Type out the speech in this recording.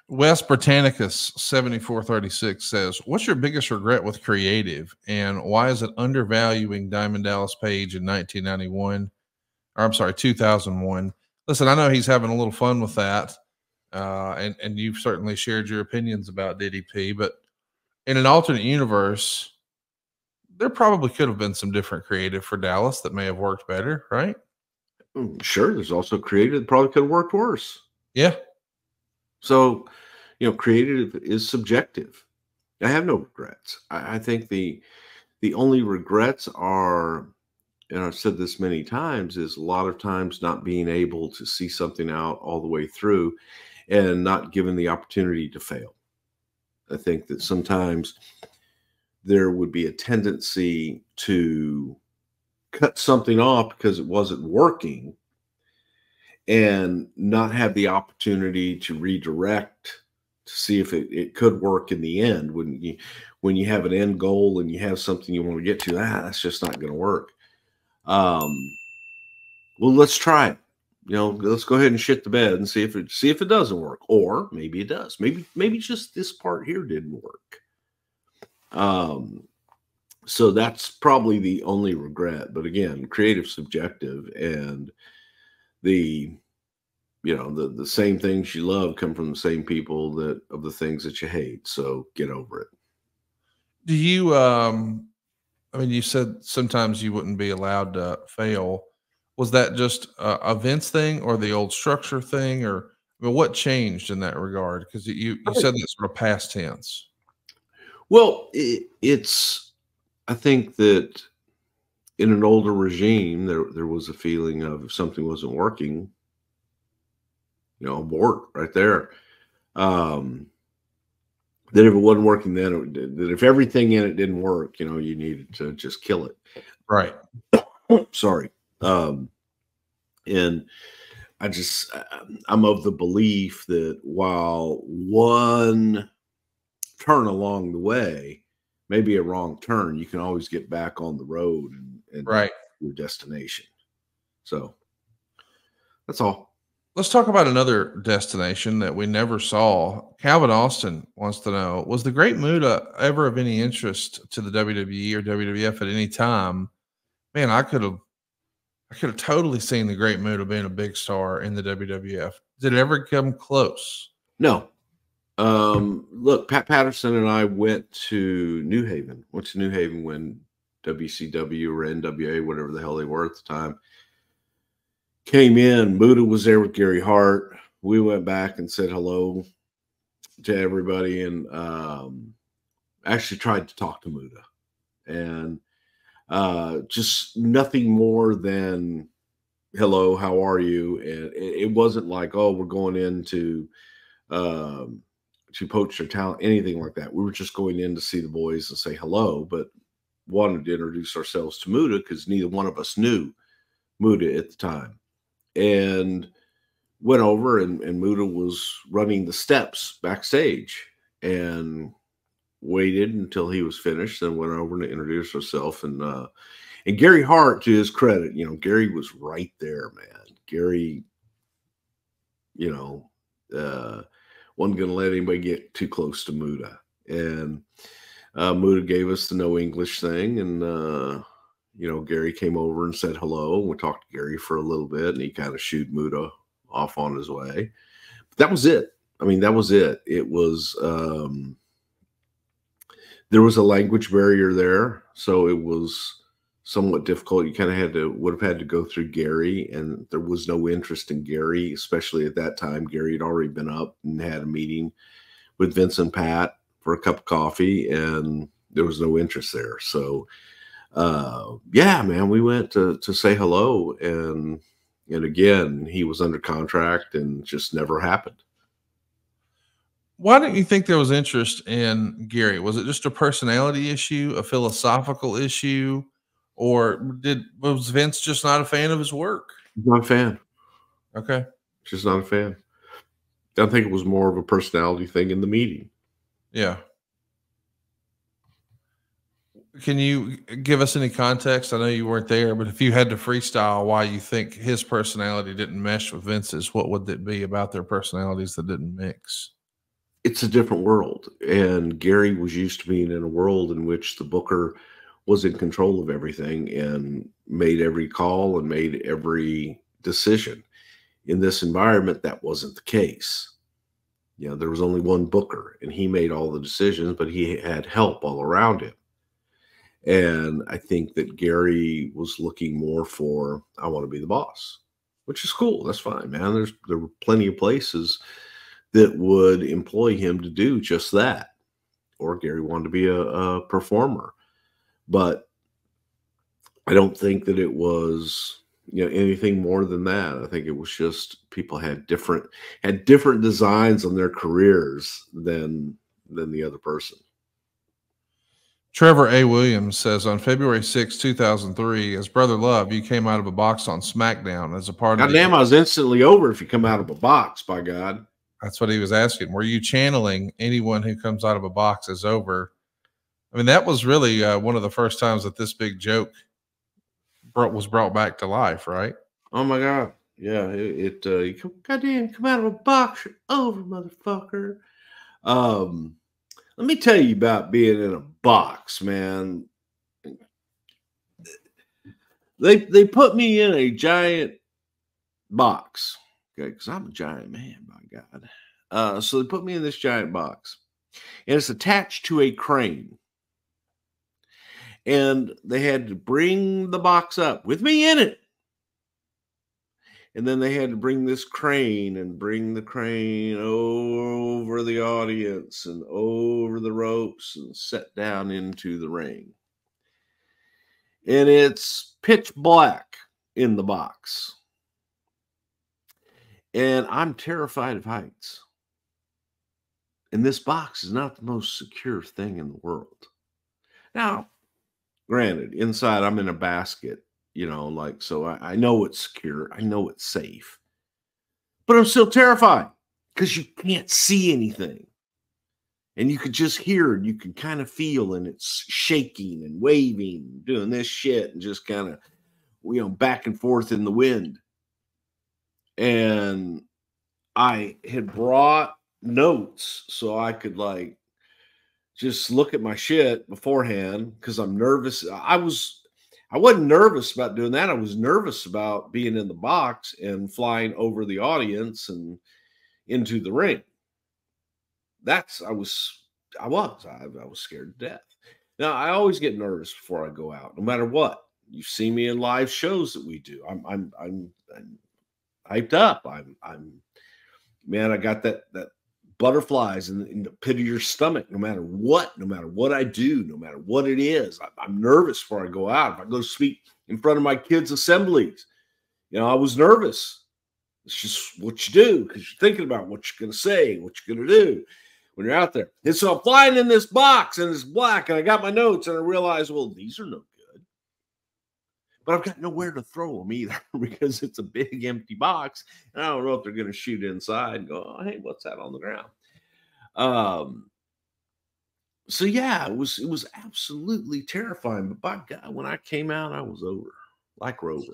West Britannicus 7436 says, "What's your biggest regret with creative, and why is it undervaluing Diamond Dallas Page in 1991? Or I'm sorry, 2001." Listen, I know he's having a little fun with that, and you've certainly shared your opinions about DDP, but in an alternate universe, there probably could have been some different creative for Dallas that may have worked better, right? Sure, there's also creative that probably could have worked worse. Yeah. So, creative is subjective. I have no regrets. I think the only regrets are, and I've said this many times, is a lot of times not being able to see something out all the way through and not given the opportunity to fail. I think that sometimes there would be a tendency to cut something off because it wasn't working and not have the opportunity to redirect to see if it could work in the end. When you have an end goal and you have something you want to get to, that's just not going to work. Well, let's try it. Let's go ahead and shit the bed and see if it doesn't work, or maybe it does. Maybe just this part here didn't work. So that's probably the only regret. But again, creative subjective, and the same things you love come from the same people of the things that you hate. So get over it. Do you, I mean, you said sometimes you wouldn't be allowed to fail. Was that just a Vince thing or the old structure thing, or what changed in that regard? Because you said that sort of past tense. Well, I think that in an older regime, there was a feeling of if something wasn't working, abort right there. That if it wasn't working then, that if everything in it didn't work, you needed to just kill it. Right. Sorry. And I'm of the belief that while one turn along the way may be a wrong turn, you can always get back on the road and right your destination. So that's all. Let's talk about another destination that we never saw. Calvin Austin wants to know, was the Great Muta ever of any interest to the WWE or WWF at any time? Man, I could have totally seen the Great Muta being a big star in the WWF. Did it ever come close? No. Look, Pat Patterson and I went to New Haven when WCW or NWA, whatever the hell they were at the time, came in. Muta was there with Gary Hart. We went back and said hello to everybody, and actually tried to talk to Muta, and just nothing more than hello, how are you? And it wasn't like, oh, we're going in to poach their talent, anything like that. We were just going in to see the boys and say hello, but wanted to introduce ourselves to Muta because neither one of us knew Muta at the time. And went over, and Muta was running the steps backstage, and waited until he was finished, then went over to introduce herself. And Gary Hart, to his credit, Gary was right there, man. Gary, wasn't going to let anybody get too close to Muta. And Muta gave us the no English thing. And, Gary came over and said hello. We talked to Gary for a little bit, and he kind of shooed Muta off on his way. But that was it. I mean, that was it. It was, there was a language barrier there, so it was somewhat difficult. You kind of would have had to go through Gary, and there was no interest in Gary, especially at that time. Gary had already been up and had a meeting with Vince and Pat for a cup of coffee, and there was no interest there. So, yeah, man, we went to say hello, and again, he was under contract, and just never happened. Why didn't you think there was interest in Gary? Was it just a personality issue, a philosophical issue, or was Vince just not a fan of his work? Not a fan. Okay. Just not a fan. I think it was more of a personality thing in the meeting. Yeah. Can you give us any context? I know you weren't there, but if you had to freestyle why you think his personality didn't mesh with Vince's, what would it be about their personalities that didn't mix? it's a different world. And Gary was used to being in a world in which the booker was in control of everything and made every call and made every decision. In this environment, that wasn't the case. You know, there was only one booker and he made all the decisions, but he had help all around him. And I think that Gary was looking more for, I want to be the boss, which is cool. That's fine, man. There were plenty of places that would employ him to do just that. Or Gary wanted to be a performer. But I don't think that it was, you know, anything more than that. I think it was just people had different designs on their careers than the other person. Trevor A. Williams says on February 6, 2003, as Brother Love, you came out of a box on SmackDown as a part of God damn, I was instantly over if you come out of a box, by God. That's what he was asking. Were you channeling anyone who comes out of a box as over? I mean, that was really one of the first times that this big joke was brought back to life, right? Oh my God. Yeah, you come out of a box, you're over, motherfucker. Let me tell you about being in a box, man. They put me in a giant box, okay, because I'm a giant man, by God. So they put me in this giant box, and it's attached to a crane. And they had to bring the box up with me in it. And then they had to bring this crane and bring the crane over the audience and over the ropes and set down into the ring. And it's pitch black in the box. And I'm terrified of heights. And this box is not the most secure thing in the world. Now, granted, inside I'm in a basket, you know, like, so I know it's secure. I know it's safe. But I'm still terrified because you can't see anything. And you could just hear it. You can kind of feel, and it's shaking and waving, doing this shit, and just kind of, you know, back and forth in the wind. And I had brought notes so I could, like, just look at my shit beforehand because I'm nervous. I wasn't nervous about doing that. I was nervous about being in the box and flying over the audience and into the ring. I was scared to death. Now, I always get nervous before I go out, no matter what. You see me in live shows that we do. I'm hyped up. Man, I got that butterflies in the pit of your stomach, no matter what I do, no matter what it is. I'm nervous before I go out. If I go speak in front of my kids' assemblies, you know, I was nervous. It's just what you do because you're thinking about what you're going to say, what you're going to do when you're out there. And so I'm flying in this box and it's black, and I got my notes and I realized, well, these are no good. But I've got nowhere to throw them either because it's a big empty box. And I don't know if they're going to shoot inside and go, oh, hey, what's that on the ground? So yeah, it was absolutely terrifying. But by God, when I came out, I was over, like Rover.